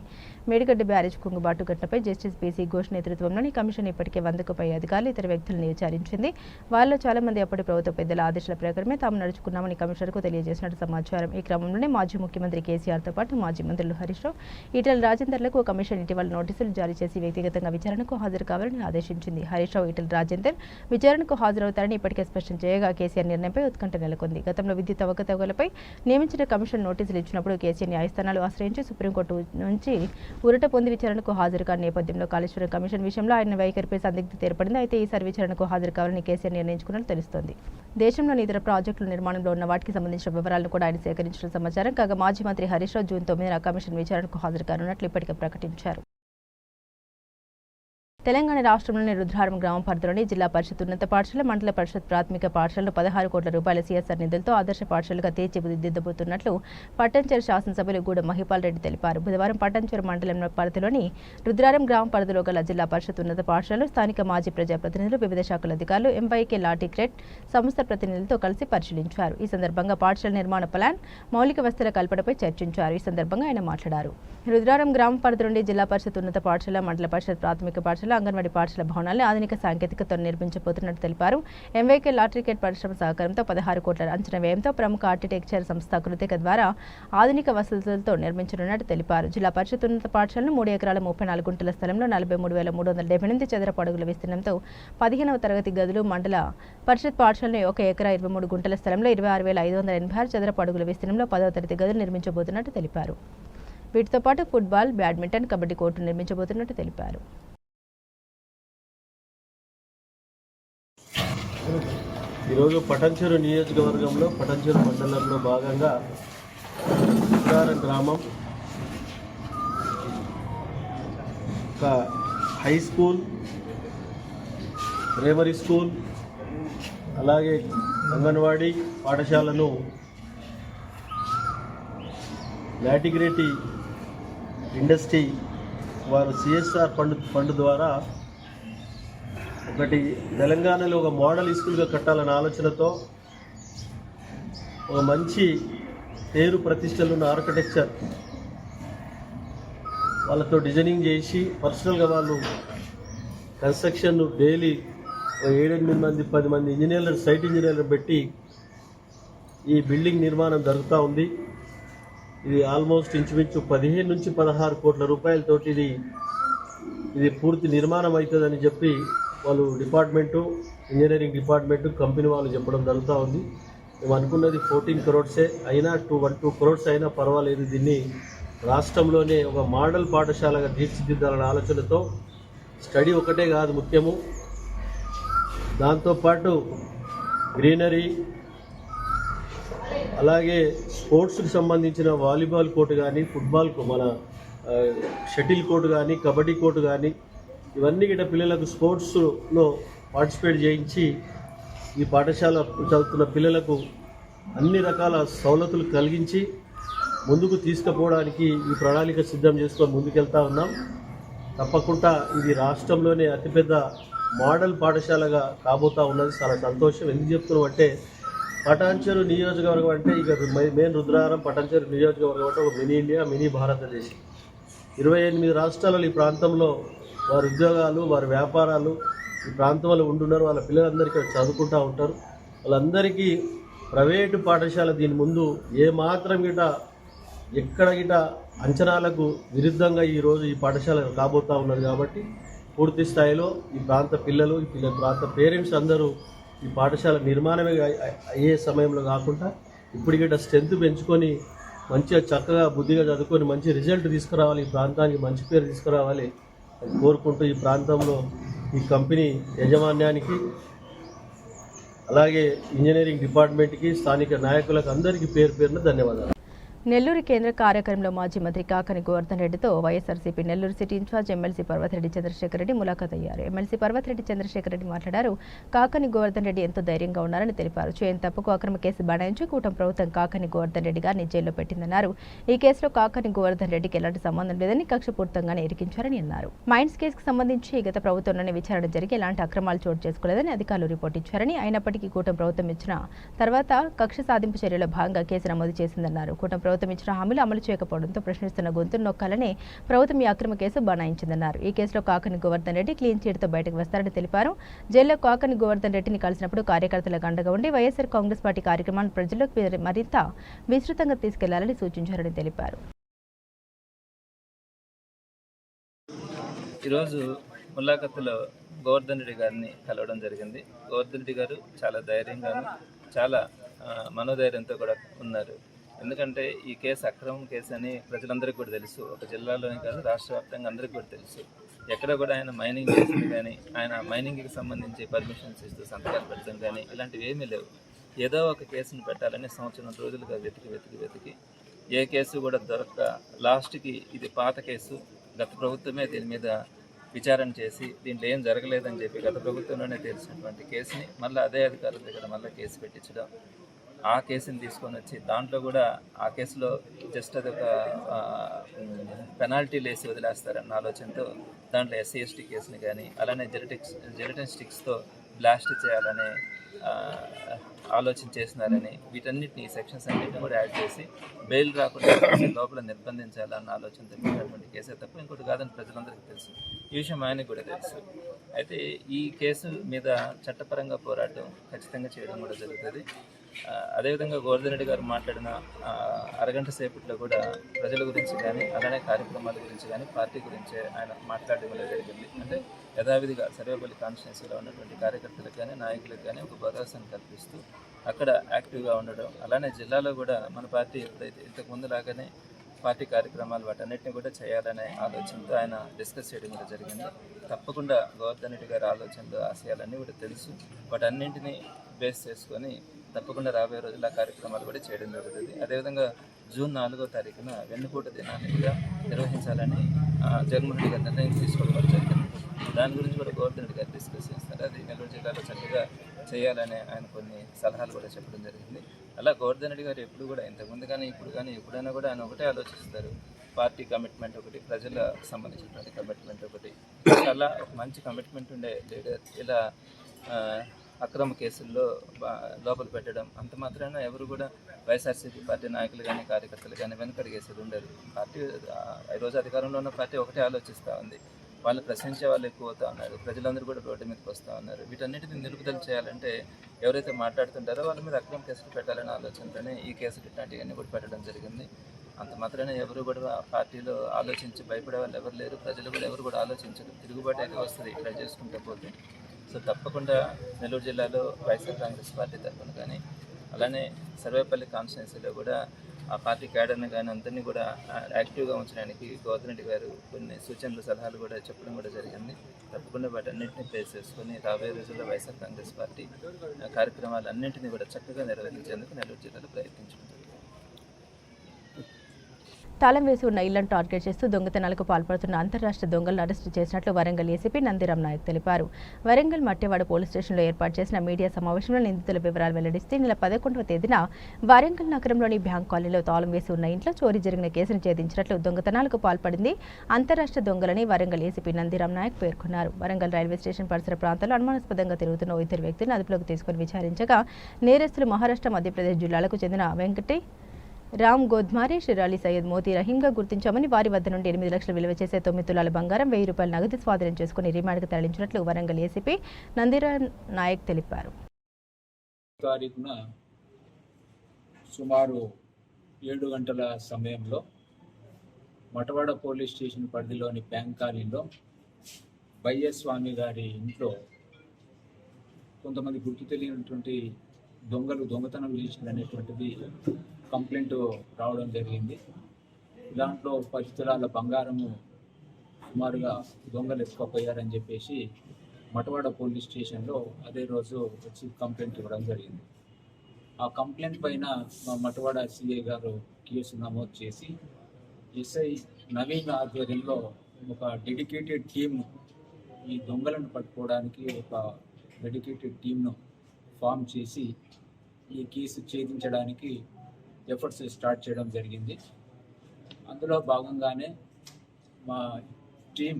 మేడిగడ్డ బ్యారేజ్ కుంగుబాటు ఘటనపై జస్టిస్ పీసీ ఘోష్ నేతృత్వంలోని కమిషన్ ఇప్పటికే 100కు పై అధికారులు, ఇతర వ్యక్తులను విచారించింది. వారిలో చాలా మంది అప్పటి ప్రభుత్వ పెద్దల ఆదేశాల ప్రకారమే తాము నడుచుకున్నామని కమిషనర్కు తెలియజేసినట్టు సమాచారం. ఈ క్రమంలోనే మాజీ ముఖ్యమంత్రి కేసీఆర్తో పాటు మాజీ మంత్రులు హరీష్ రావు, ఈటెల రాజేందర్లకు కమిషన్ ఇటీవల నోటీసులు జారీ చేసి వ్యక్తిగతంగా విచారణకు హాజరు కావాలని ఆదేశించింది. హరీష్ రావు, ఈటెల రాజేందర్ విచారణకు హాజరవుతారని ఇప్పటికే స్పష్టం చేయగా కేసీఆర్ నిర్ణయంపై ఉత్కంఠ నెలకొంది. గతంలో విద్యుత్ అవకతవకలపై నియమించిన కమిషన్ నోటీసులు ఇచ్చినప్పుడు కేసీఆర్ న్యాయస్థానాలు ఆశ్రయించి సుప్రీంకోర్టు నుంచి ఊరట పొంది విచారణకు హాజరు కాని నేపథ్యంలో కాళేశ్వరం కమిషన్ విషయంలో ఆయన వైఖరిపై సందిగ్ధత ఏర్పడింది. అయితే ఈసారి విచారణకు హాజరు కావాలని కేసీఆర్ నిర్ణయించుకున్నట్లు తెలుస్తోంది. దేశంలోని ఇతర ప్రాజెక్టుల నిర్మాణంలో ఉన్న వాటికి సంబంధించిన వివరాలను కూడా ఆయన సేకరించిన సమాచారం. కాగా మాజీ మంత్రి హరీష్ రావు జూన్ 9న కమిషన్ విచారణకు హాజరు కానున్నట్లు ఇప్పటికే ప్రకటించారు. తెలంగాణ రాష్ట్రంలోని రుద్రవరం గ్రామం పరిధిలోని జిల్లా పరిషత్ ఉన్నత పాఠశాల, మండల పరిషత్ ప్రాథమిక పాఠశాలను 16 కోట్ల రూపాయల సీఎస్ఆర్ నిధులతో ఆదర్శ పాఠశాలగా తీర్చిదిద్దబోతున్నట్లు పట్టంచెరు శాసనసభ్యులు గూడెం మహిపాల్ రెడ్డి తెలిపారు. బుధవారం పట్టంచెరు మండలం పరిధిలోని రుద్రవరం గ్రామ పరిధిలో గల జిల్లా పరిషత్ ఉన్నత పాఠశాలను స్థానిక మాజీ ప్రజాప్రతినిధులు, వివిధ శాఖల అధికారులు, ఎంవైకే లాటిక్రెట్ సంస్థ ప్రతినిధులతో కలిసి పరిశీలించారు. ఈ సందర్భంగా పాఠశాల నిర్మాణ ప్లాన్, మౌలిక వసతుల కల్పనపై చర్చించారు. ఈ సందర్భంగా ఆయన మాట్లాడారు. రుద్రవరం గ్రామ పరిధిలోని జిల్లా పరిషత్ ఉన్నత పాఠశాల, మండల పరిషత్ ప్రాథమిక పాఠశాల, అంగన్వాడీ పాఠశాల భవనాలను ఆధునిక సాంకేతికతతో నిర్మించబోతున్నట్టు తెలిపారు. ఎంవైకే లాట్రికెట్ పరిశ్రమ సహకారంతో 16 కోట్ల అంచనా వ్యయంతో ప్రముఖ ఆర్కిటెక్చర్ సంస్థ కృతిక ద్వారా ఆధునిక వసతులతో నిర్మించనున్నట్టు తెలిపారు. జిల్లా పరిషత్ ఉన్నత పాఠశాలను 3 ఎకరాల 34 గుంటల స్థలంలో 43,378 చదరపు అడుగుల విస్తీర్ణంతో 15వ తరగతి గదులు, మండల పరిషత్ పాఠశాలను 1 ఎకరా 23 గుంటల స్థలంలో 26,586 చదరపు అడుగుల విస్తీర్ణంలో 10వ తరగతి గదులు నిర్మించబోతున్నట్టు తెలిపారు. వీటితో పాటు ఫుట్బాల్, బ్యాడ్మింటన్, కబడ్డీ కోర్టు నిర్మించబోతున్నట్టు తెలిపారు. ఈరోజు పటంచెరు నియోజకవర్గంలో పటంచెరు మండలంలో భాగంగా రుద్రవరం గ్రామం ఒక హై స్కూల్, ప్రైమరీ స్కూల్, అలాగే అంగన్వాడీ పాఠశాలను లాటిగ్రేటి ఇండస్ట్రీ వారు సిఎస్ఆర్ ఫండ్ ద్వారా ఒకటి తెలంగాణలో ఒక మోడల్ స్కూల్గా కట్టాలన్న ఆలోచనతో ఒక మంచి పేరు ప్రతిష్టలు ఉన్న ఆర్కిటెక్చర్ వాళ్ళతో డిజైనింగ్ చేసి పర్సనల్గా వాళ్ళు కన్స్ట్రక్షన్ డైలీ 7-8 మంది 10 మంది ఇంజనీర్లు, సైట్ ఇంజనీర్లు పెట్టి ఈ బిల్డింగ్ నిర్మాణం జరుగుతూ ఉంది. ఇది ఆల్మోస్ట్ ఇంచుమించు 15 నుంచి 16 కోట్ల రూపాయలతోటి ఇది పూర్తి నిర్మాణం అవుతుందని చెప్పి వాళ్ళు డిపార్ట్మెంటు, ఇంజనీరింగ్ డిపార్ట్మెంటు, కంపెనీ వాళ్ళు చెప్పడం జరుగుతూ ఉంది. మేము అనుకున్నది 14 crores అయినా 2 crores అయినా పర్వాలేదు, దీన్ని రాష్ట్రంలోనే ఒక మోడల్ పాఠశాలగా తీర్చిదిద్దాలనే ఆలోచనతో స్టడీ ఒకటే కాదు ముఖ్యము, దాంతోపాటు గ్రీనరీ, అలాగే స్పోర్ట్స్కి సంబంధించిన వాలీబాల్ కోర్టు కానీ, ఫుట్బాల్ మన షటిల్ కోర్టు కానీ, కబడ్డీ కోర్టు కానీ, ఇవన్నీ గిట్ట పిల్లలకు స్పోర్ట్స్లో పార్టిసిపేట్ చేయించి ఈ పాఠశాల చదువుతున్న పిల్లలకు అన్ని రకాల సౌలతులు కలిగించి ముందుకు తీసుకుపోవడానికి ఈ ప్రణాళిక సిద్ధం చేసుకొని ముందుకెళ్తా ఉన్నాం. తప్పకుండా ఇది రాష్ట్రంలోనే అతిపెద్ద మోడల్ పాఠశాలగా కాబోతా ఉన్నది. చాలా సంతోషం. ఎందుకు చెప్తున్నాం అంటే పటాన్చెరు నియోజకవర్గం అంటే ఇక మెయిన్ రుద్రవరం పటాన్చెరు నియోజకవర్గం అంటే ఒక మినీ ఇండియా, మినీ భారతదేశం. 28 రాష్ట్రాలలో ఈ ప్రాంతంలో వారి ఉద్యోగాలు, వారి వ్యాపారాలు ఈ ప్రాంతంలో ఉంటున్నారు. వాళ్ళ పిల్లలందరికీ చదువుకుంటూ ఉంటారు. వాళ్ళందరికీ ప్రైవేటు పాఠశాల దీని ముందు ఏమాత్రం ఎక్కడ అంచనాలకు విరుద్ధంగా ఈరోజు ఈ పాఠశాల కాబోతూ ఉన్నది. కాబట్టి పూర్తి స్థాయిలో ఈ ప్రాంత పిల్లలు, ఈ ప్రాంత పేరెంట్స్ అందరూ ఈ పాఠశాల నిర్మాణమే అయ్యే సమయంలో కాకుండా ఇప్పుడు స్ట్రెంత్ పెంచుకొని మంచిగా చక్కగా బుద్ధిగా చదువుకొని మంచి రిజల్ట్ తీసుకురావాలి, ఈ ప్రాంతానికి మంచి పేరు తీసుకురావాలి కోరుకుంటూ ఈ ప్రాంతంలో ఈ కంపెనీ యాజమాన్యానికి, అలాగే ఇంజనీరింగ్ డిపార్ట్మెంట్కి, స్థానిక నాయకులకు అందరికీ పేరు పేరున ధన్యవాదాలు. నెల్లూరు కేంద్ర కార్యక్రమంలో మాజీ మంత్రి కాకాని గోవర్ధన్ రెడ్డితో YSRCP Nellore city incharge MLC Parvathareddy Chandrasekhar Reddy ములాఖాత్ అయ్యారు. ఎమ్మెల్సీ పర్వతిరెడ్డి చంద్రశేఖర్ రెడ్డి మాట్లాడారు. కాకాని గోవర్ధన్ రెడ్డి ఎంతో ధైర్యంగా ఉన్నారని తెలిపారు. చేయని తప్పుకు అక్రమ కేసు బనాయించి కూటమి ప్రభుత్వం కాకాని గోవర్ధన్ రెడ్డి గారిని జైల్లో పెట్టిందన్నారు. ఈ కేసులో కాకాని గోవర్ధన్ రెడ్డికి ఎలాంటి సంబంధం లేదని కక్షపూర్తంగానే ఇరికించారని అన్నారు. మైన్స్ కేసుకు సంబంధించి గత ప్రభుత్వంలోనే విచారణ జరిగి ఎలాంటి అక్రమాలు చోటు చేసుకోలేదని అధికారులు రిపోర్ట్ ఇచ్చారని, అయినప్పటికీ కూటమి ప్రభుత్వం ఇచ్చిన తర్వాత కక్ష సాధింపు చర్యలో భాగంగా కేసు నమోదు చేసిందన్నారు. కూటమి ప్రభుత్వం ఇచ్చిన హామీలు అమలు చేయకపోవడంతో ప్రశ్నిస్తున్న గొంతును నొక్కాలని ప్రభుత్వం ఈ అక్రమ కేసు బనాయించిందన్నారు. ఈ కేసులో కాకని గోవర్ధన్ రెడ్డి క్లీన్ చీట్తో బయటకు వస్తారని తెలిపారు. జైల్లో కాకని గోవర్ధన్ రెడ్డిని కలిసినప్పుడు కార్యకర్తలకు అండగా ఉండి వైఎస్ఆర్ కాంగ్రెస్ పార్టీ కార్యక్రమాలను ప్రజల్లోకి మరింత విస్తృతంగా తీసుకెళ్లాలని సూచించారని తెలిపారు. ఈరోజు ములాఖతులో గోవర్ధన్ రెడ్డి గారిని కలవడం జరిగింది. గోవర్ధన్ రెడ్డి గారు చాలా ధైర్యంగాను చాలా మనోధైర్యంతో కూడా ఉన్నారు. ఎందుకంటే ఈ కేసు అక్రమం కేసు అని ప్రజలందరికీ కూడా తెలుసు. ఒక జిల్లాలోనే కాదు రాష్ట్ర వ్యాప్తంగా అందరికీ కూడా తెలుసు. ఎక్కడ కూడా ఆయన మైనింగ్ చేసింది కానీ ఆయన మైనింగ్కి సంబంధించి పర్మిషన్స్ ఇస్తూ సంతకాలు పెట్టడం కానీ ఇలాంటివి ఏమీ లేవు. ఏదో ఒక కేసును పెట్టాలని సంవత్సరం రోజులుగా వెతికి ఏ కేసు కూడా దొరక్క లాస్ట్కి ఇది పాత కేసు, గత ప్రభుత్వమే దీని మీద విచారణ చేసి దీంట్లో ఏం జరగలేదని చెప్పి గత ప్రభుత్వంలోనే తెలిసినటువంటి కేసుని మళ్ళీ అదే అధికారుల దగ్గర మళ్ళీ కేసు పెట్టించడం, ఆ కేసుని తీసుకొని వచ్చి దాంట్లో కూడా ఆ కేసులో జస్ట్ అదొక పెనాల్టీలు వేసి వదిలేస్తారన్న ఆలోచనతో దాంట్లో ఎస్సీ ఎస్టీ కేసుని కానీ అలానే జెలటిన్ స్టిక్స్తో బ్లాస్ట్ చేయాలనే ఆలోచన చేస్తున్నారని వీటన్నిటిని సెక్షన్స్ అన్నింటినీ కూడా యాడ్ చేసి బెయిల్ రాకుండా లోపల నిర్బంధించాలన్న ఆలోచనతో పెట్టినటువంటి కేసే తప్ప ఇంకోటి కాదని ప్రజలందరికీ తెలుసు. ఈ విషయం ఆయనకు కూడా తెలుసు. అయితే ఈ కేసు మీద చట్టపరంగా పోరాటం ఖచ్చితంగా చేయడం కూడా జరుగుతుంది. అదేవిధంగా గోవర్ధన్ రెడ్డి గారు మాట్లాడిన అరగంట సేపట్లో కూడా ప్రజల గురించి కానీ అలానే కార్యక్రమాల గురించి కానీ పార్టీ గురించి ఆయన మాట్లాడడం వల్ల జరిగింది. అంటే యథావిధిగా సర్వేపల్లి కాన్స్టిట్యున్సీలో ఉన్నటువంటి కార్యకర్తలకు కానీ నాయకులకు కానీ ఒక భరోసాను కల్పిస్తూ అక్కడ యాక్టివ్గా ఉండడం, అలానే జిల్లాలో కూడా మన పార్టీ ఎప్పుడైతే ఇంతకు ముందు లాగానే పార్టీ కార్యక్రమాలు వాటన్నిటిని కూడా చేయాలనే ఆలోచనతో ఆయన డిస్కస్ చేయడం కూడా జరిగింది. తప్పకుండా గోవర్ధన్ రెడ్డి గారి ఆలోచనలు ఆశయాలన్నీ కూడా తెలుసు. వాటన్నింటినీ బేస్ చేసుకొని తప్పకుండా రాబోయే రోజుల్లో ఆ కార్యక్రమాలు కూడా చేయడం జరుగుతుంది. అదేవిధంగా జూన్ 4వ తారీఖున వెన్నుపూట దినాన్ని కూడా నిర్వహించాలని జగన్మోహన్ రెడ్డి గారు నిర్ణయం తీసుకోవడం జరిగింది. దాని గురించి కూడా గోవర్ధన్ రెడ్డి గారు డిస్కస్ చేస్తారు. అది నెల్లూరు జిల్లాలో చక్కగా చేయాలని ఆయన కొన్ని సలహాలు కూడా చెప్పడం జరిగింది. అలా గోవర్ధన్ రెడ్డి గారు ఎప్పుడు కూడా ఇంతకుముందు కానీ ఇప్పుడు కానీ ఎప్పుడైనా కూడా ఆయన ఒకటే ఆలోచిస్తారు. పార్టీ కమిట్మెంట్ ఒకటి, ప్రజలకు సంబంధించినటువంటి కమిట్మెంట్ ఒకటి. అలా ఒక మంచి కమిట్మెంట్ ఉండే లీడర్ ఇలా అక్రమ కేసుల్లో లోపల పెట్టడం అంత మాత్రాన ఎవరు కూడా వైఎస్ఆర్సీపీ పార్టీ నాయకులు కానీ కార్యకర్తలు కానీ వెనకడిగేసేది ఉండదు. పార్టీ ఈరోజు అధికారంలో ఉన్న పార్టీ ఒకటే ఆలోచిస్తూ ఉంది. వాళ్ళు ప్రశ్నించే వాళ్ళు ఎక్కువ అవుతా ఉన్నారు. ప్రజలందరూ కూడా రోడ్డు మీదకి వస్తూ ఉన్నారు. వీటన్నిటిని నిలుపుదల చేయాలంటే ఎవరైతే మాట్లాడుతుంటారో వాళ్ళ మీద అక్రమ కేసులు పెట్టాలనే ఆలోచనతోనే ఈ కేసులు ఇట్లాంటివన్నీ కూడా పెట్టడం జరిగింది. అంత మాత్రమే ఎవరు కూడా పార్టీలో ఆలోచించి భయపడే వాళ్ళు ఎవరు లేరు. ప్రజలు కూడా ఎవరు కూడా ఆలోచించరు. తిరుగుబాటు అయితే వస్తుంది ఇట్లా చేసుకుంటూ పోతే. సో తప్పకుండా నెల్లూరు జిల్లాలో వైఎస్ఆర్ కాంగ్రెస్ పార్టీ తరఫున కానీ అలానే సర్వేపల్లి కాన్స్టిట్యున్సీలో కూడా ఆ పార్టీ క్యాడర్ని కానీ అందరినీ కూడా యాక్టివ్గా ఉంచడానికి గోవర్ధన్ రెడ్డి గారు కొన్ని సూచనలు సలహాలు కూడా చెప్పడం కూడా జరిగింది. తప్పకుండా వాటన్నింటినీ ప్లేస్ చేసుకొని రాబోయే రోజుల్లో వైఎస్ఆర్ కాంగ్రెస్ పార్టీ కార్యక్రమాలు అన్నింటినీ కూడా చక్కగా నిర్వహించేందుకు నెల్లూరు జిల్లాలో ప్రయత్నించుకుంటుంది. తాళం వేసి ఉన్న ఇళ్లను టార్గెట్ చేస్తూ దొంగతనాలకు పాల్పడుతున్న అంతర్రాష్ట్ర దొంగలను అరెస్టు చేసినట్లు వరంగల్ ఏసీపీ నందిరామ్ నాయక్ తెలిపారు. వరంగల్ మట్టెవాడ పోలీస్ స్టేషన్లో ఏర్పాటు చేసిన మీడియా సమావేశంలో నిందితుల వివరాలు వెల్లడిస్తే నెల 11వ తేదీన వరంగల్ నగరంలోని బ్యాంక్ కాలనీలో తాళం వేసి ఉన్న ఇంట్లో చోరీ జరిగిన కేసును ఛేదించినట్లు దొంగతనాలకు పాల్పడింది అంతర్రాష్ట్ర దొంగలని వరంగల్ ఏసీపీ నందిరామ్ నాయక్ పేర్కొన్నారు. వరంగల్ రైల్వే స్టేషన్ పరిసర ప్రాంతాల్లో అనుమానాస్పదంగా తిరుగుతున్న ఇద్దరు వ్యక్తులను అదుపులోకి తీసుకుని విచారించగా నేరస్తులు మహారాష్ట్ర, మధ్యప్రదేశ్ జిల్లాలకు చెందిన వెంకటి రామ్ గోద్మారే, షిరాలి సయ్యద్ మోతీ రహీంగా గుర్తించామని వారి వద్ద నుండి 8 లక్షలు విలువ చేసే 9 తులాల బంగారం, 1000 రూపాయల నగదు స్వాధీనం చేసుకుని రిమాండ్కు తరలించినట్లు వరంగల్ ఏసీపీ నందిరామ్ నాయక్ తెలిపారు. తారీఖున సుమారు 7 గంటల సమయంలో మటవాడ పోలీస్ స్టేషన్ పరిధిలోని బ్యాంక్ కాలనీలో బయ్యస్వామి గారి ఇంట్లో కొంతమంది గుర్తు తెలియనటువంటి దొంగలు దొంగతనం చేసిందనేటువంటిది కంప్లైంట్ రావడం జరిగింది. దాంట్లో 10 తులాల బంగారము సుమారుగా దొంగలు ఎత్తుకపోయారని చెప్పేసి మటవాడ పోలీస్ స్టేషన్లో అదే రోజు వచ్చి కంప్లైంట్ ఇవ్వడం జరిగింది. ఆ కంప్లైంట్ పైన మా మటవాడ సిఐ గారు కేసు నమోదు చేసి ఎస్ఐ నవీన్ ఆధ్వర్యంలో ఒక డెడికేటెడ్ టీమ్ ఈ దొంగలను పట్టుకోవడానికి ఒక డెడికేటెడ్ టీమ్ను ఫామ్ చేసి ఈ కేసు ఛేదించడానికి ఎఫర్ట్స్ స్టార్ట్ చేయడం జరిగింది. అందులో భాగంగానే మా టీం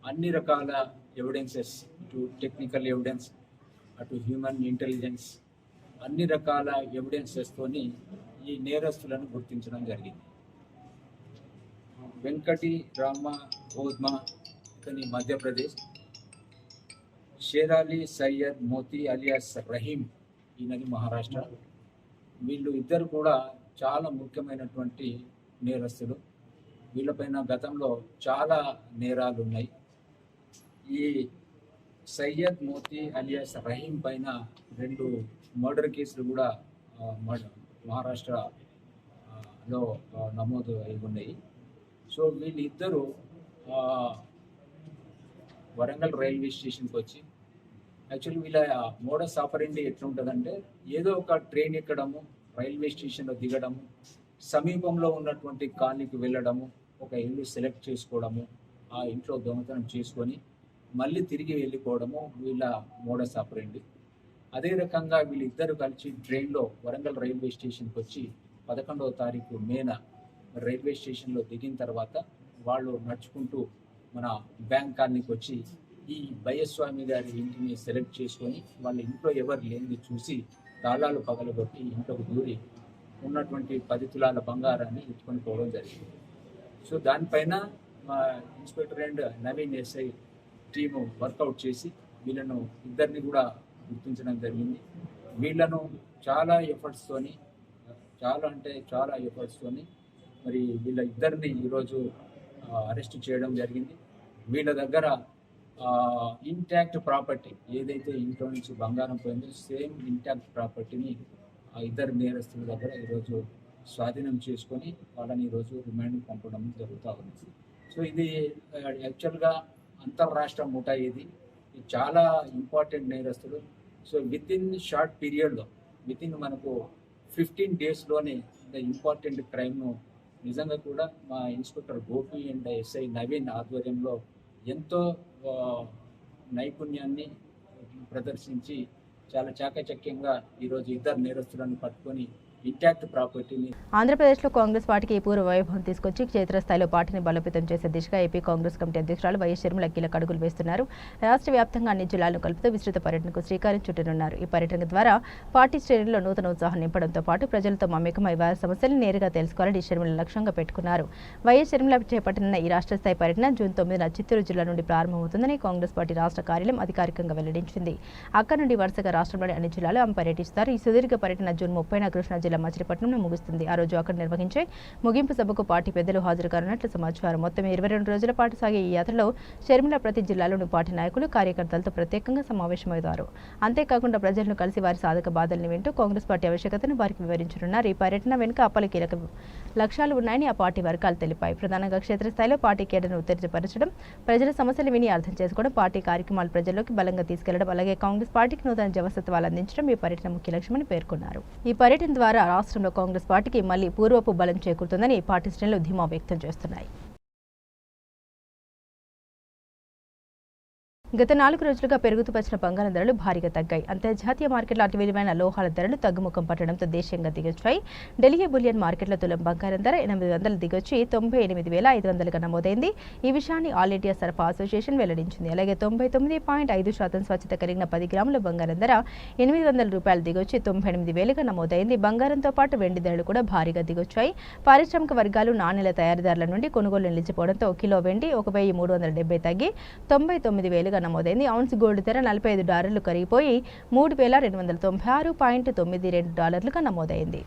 అన్ని రకాల ఎవిడెన్సెస్, ఇటు టెక్నికల్ ఎవిడెన్స్, అటు హ్యూమన్ ఇంటెలిజెన్స్, అన్ని రకాల ఎవిడెన్సెస్తోని ఈ నేరస్తులను గుర్తించడం జరిగింది. వెంకటి రామ ఓద్మా ఇతని మధ్యప్రదేశ్, షేరాలి సయ్యద్ మోతీ అలియాస్ రహీం ఈయనది మహారాష్ట్ర. వీళ్ళు ఇద్దరు కూడా చాలా ముఖ్యమైనటువంటి నేరస్తులు. వీళ్ళపైన గతంలో చాలా నేరాలు ఉన్నాయి. ఈ సయ్యద్ మోతీ అలియాస్ రహీం పైన 2 మర్డర్ కేసులు కూడా మహారాష్ట్రలో నమోదు అయి ఉన్నాయి. సో వీళ్ళిద్దరూ వరంగల్ రైల్వే స్టేషన్కి వచ్చి, యాక్చువల్లీ వీళ్ళ మోడస్ ఆపరెండి ఎట్లుంటుందంటే, ఏదో ఒక ట్రైన్ ఎక్కడము, రైల్వే స్టేషన్లో దిగడము, సమీపంలో ఉన్నటువంటి కాలనీకి వెళ్ళడము, ఒక ఇల్లు సెలెక్ట్ చేసుకోవడము, ఆ ఇంట్లో దొంగతనం చేసుకొని మళ్ళీ తిరిగి వెళ్ళిపోవడము వీళ్ళ మోడస్ ఆపరెండి. అదే రకంగా వీళ్ళిద్దరు కలిసి ట్రైన్లో వరంగల్ రైల్వే స్టేషన్కి వచ్చి 11వ తారీఖు మేన రైల్వే స్టేషన్లో దిగిన తర్వాత వాళ్ళు నడుచుకుంటూ మన బ్యాంక్ కాలనీకి వచ్చి ఈ బయ్యస్వామి గారి ఇంటిని సెలెక్ట్ చేసుకొని వాళ్ళ ఇంట్లో ఎవరు లేనిది చూసి తాళాలు పగలగొట్టి ఇంట్లోకి దూరి ఉన్నటువంటి 10 తులాల బంగారాన్ని ఎత్తుకొని పోవడం జరిగింది. సో దానిపైన మా inspector and Naveen SI team work out చేసి వీళ్ళను ఇద్దరిని కూడా గుర్తించడం జరిగింది. వీళ్ళను చాలా ఎఫర్ట్స్తోని మరి వీళ్ళ ఇద్దరిని ఈరోజు అరెస్ట్ చేయడం జరిగింది. వీళ్ళ దగ్గర ఇంటాక్ట్ ప్రాపర్టీ ఏదైతే ఇంట్లో నుంచి బంగారం పోయిందో సేమ్ ఇంటాక్ట్ ప్రాపర్టీని ఆ ఇద్దరు నేరస్తుల దగ్గర ఈరోజు స్వాధీనం చేసుకొని వాళ్ళని ఈరోజు రిమాండ్కి పంపడం జరుగుతూ ఉంది. సో ఇది యాక్చువల్గా అంతర్రాష్ట్ర ముఠా, ఇది చాలా ఇంపార్టెంట్ నేరస్తులు. సో విత్ ఇన్ షార్ట్ పీరియడ్లో, విత్ ఇన్ మనకు 15 డేస్లోనే ఇంత ఇంపార్టెంట్ క్రైమ్ను నిజంగా కూడా మా inspector Gopi and SI Naveen ఆధ్వర్యంలో ఎంతో నైపుణ్యాన్ని ప్రదర్శించి చాలా చాకచక్యంగా ఈరోజు ఇద్దరు నేరస్తులను పట్టుకొని ఇంటాక్ట్ ప్రాపర్టీని. ఆంధ్రప్రదేశ్లో కాంగ్రెస్ పార్టీకి పూర్వ వైభవం తీసుకొచ్చి క్షేత్రస్థాయిలో పార్టీని బలోపేతం చేసే దిశగా ఏపీ కాంగ్రెస్ కమిటీ అధ్యక్షురాలు వైఎస్ షర్మిల కీలక అడుగులు వేస్తున్నారు. రాష్ట్ర వ్యాప్తంగా అన్ని జిల్లాలను కలుపుతూ విస్తృత పర్యటనకు శ్రీకారం చుట్టనున్నారు. ఈ పర్యటన ద్వారా పార్టీ శ్రేణుల్లో నూతన ఉత్సాహం నింపడంతో పాటు ప్రజలతో మమేకమై వారి సమస్యలను నేరుగా తెలుసుకోవాలని షర్మిల లక్ష్యంగా పెట్టుకున్నారు. వైఎస్ షర్మిల చేపట్టనున్న ఈ రాష్ట్ర స్థాయి పర్యటన జూన్ 9న చిత్తూరు జిల్లా నుండి ప్రారంభమవుతుందని కాంగ్రెస్ పార్టీ రాష్ట్ర కార్యాలయం అధికారికంగా వెల్లడించింది. అక్కడి నుండి వరుసగా రాష్ట్రంలోని అన్ని జిల్లాలు ఆమె పర్యటిస్తారు. ఈ సుదీర్ఘ పర్యటన జూన్ 30న కృష్ణా జిల్లా మచిలీపట్నంలో ముగుస్తుంది. ఆ రోజు అక్కడ నిర్వహించే ముగింపు సభకు పార్టీ పెద్దలు హాజరు కానున్నట్లు సమాచారం. మొత్తం 22 రోజుల పాటు సాగే ఈ యాత్రలో షర్మిల ప్రతి జిల్లాలోని పార్టీ నాయకులు, కార్యకర్తలతో ప్రత్యేకంగా సమావేశమవుతారు. అంతేకాకుండా ప్రజలను కలిసి వారి సాధక బాధల్ని వింటూ కాంగ్రెస్ పార్టీ ఆవశ్యకతను వారికి వివరించనున్నారు. ఈ పర్యటన వెనుక అప్పలు కీలక లక్ష్యాలు ఉన్నాయని ఆ పార్టీ వర్గాలు తెలిపాయి. ప్రధానంగా క్షేత్రస్థాయిలో పార్టీ కేడర్ను ఉత్తేజపరచడం, ప్రజల సమస్యలు విని అర్థం చేసుకోవడం, పార్టీ కార్యక్రమాలు ప్రజల్లోకి బలంగా తీసుకెళ్లడం, అలాగే కాంగ్రెస్ పార్టీకి నూతన జవసత్వాలు అందించడం ఈ పర్యటన ముఖ్య లక్ష్యమని పేర్కొన్నారు. ఈ పర్యటన ద్వారా రాష్ట్రంలో కాంగ్రెస్ పార్టీకి మళ్లీ పూర్వపు బలం చేకూరుతుందని పార్టీ శ్రేణులు ధీమా వ్యక్తం చేస్తున్నాయి. గత 4 రోజులుగా పెరుగుతూ వచ్చిన బంగారం ధరలు భారీగా తగ్గాయి. అంతర్జాతీయ మార్కెట్లో అతి విలువైన లోహాల ధరలు తగ్గుముఖం పట్టడంతో దేశీయంగా దిగొచ్చాయి. ఢిల్లీ బులియన్ మార్కెట్లో తులం బంగారం ధర 800 దిగొచ్చి 98,500గా నమోదైంది. ఈ విషయాన్ని ఆల్ ఇండియా సరఫరా అసోసియేషన్ వెల్లడించింది. అలాగే 99.5% స్వచ్ఛత కలిగిన 10 గ్రాముల బంగారం ధర 800 రూపాయలు దిగొచ్చి 98,000గా నమోదైంది. బంగారంతో పాటు వెండి ధరలు కూడా భారీగా దిగొచ్చాయి. పారిశ్రామిక వర్గాలు నాణ్యాల తయారీదారుల నుండి కొనుగోలు నిలిచిపోవడంతో కిలో వెండి 1,370 తగ్గి 99,000గా నమోదైంది. ఔన్స్ గోల్డ్ ధర $45 కరిగిపోయి $3,296.92గా నమోదైంది.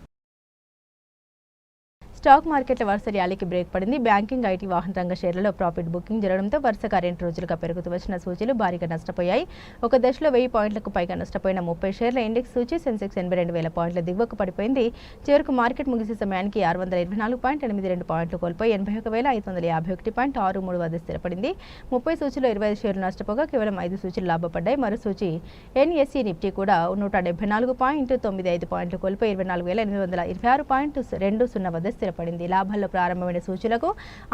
స్టాక్ మార్కెట్ల వరుస ర్యాలీకి బ్రేక్ పడింది. బ్యాంకింగ్, ఐటీ, వాహన రంగ షేర్లలో ప్రాఫిట్ బుకింగ్ జరగడంతో వరుసగా 2 రోజులుగా పెరుగుతూ వచ్చిన సూచీలు భారీగా నష్టపోయాయి. ఒక దశలో 1000 పాయింట్లకు పైగా నష్టపోయిన 30 షేర్ల ఇండెక్స్ సూచీ సెన్సెక్స్ 82,000 పాయింట్ల దిగువకు పడిపోయింది. చివరకు మార్కెట్ ముగిసే సమయానికి 624.82 పాయింట్లు కోల్పోయి 81,551.63 వద్ద స్థిరపడింది. 30 సూచీలో 25 షేర్లు నష్టపోగా కేవలం 5 సూచీలు లాభపడ్డాయి. మరో సూచీ ఎన్ఎస్ఈ నిఫ్టీ కూడా 174.95 పాయింట్లు కోల్పోయి 24,826.20 వద్ద స్థిరపడింది. బయటపడింది. లాభాల్లో ప్రారంభమైన సూచీలకు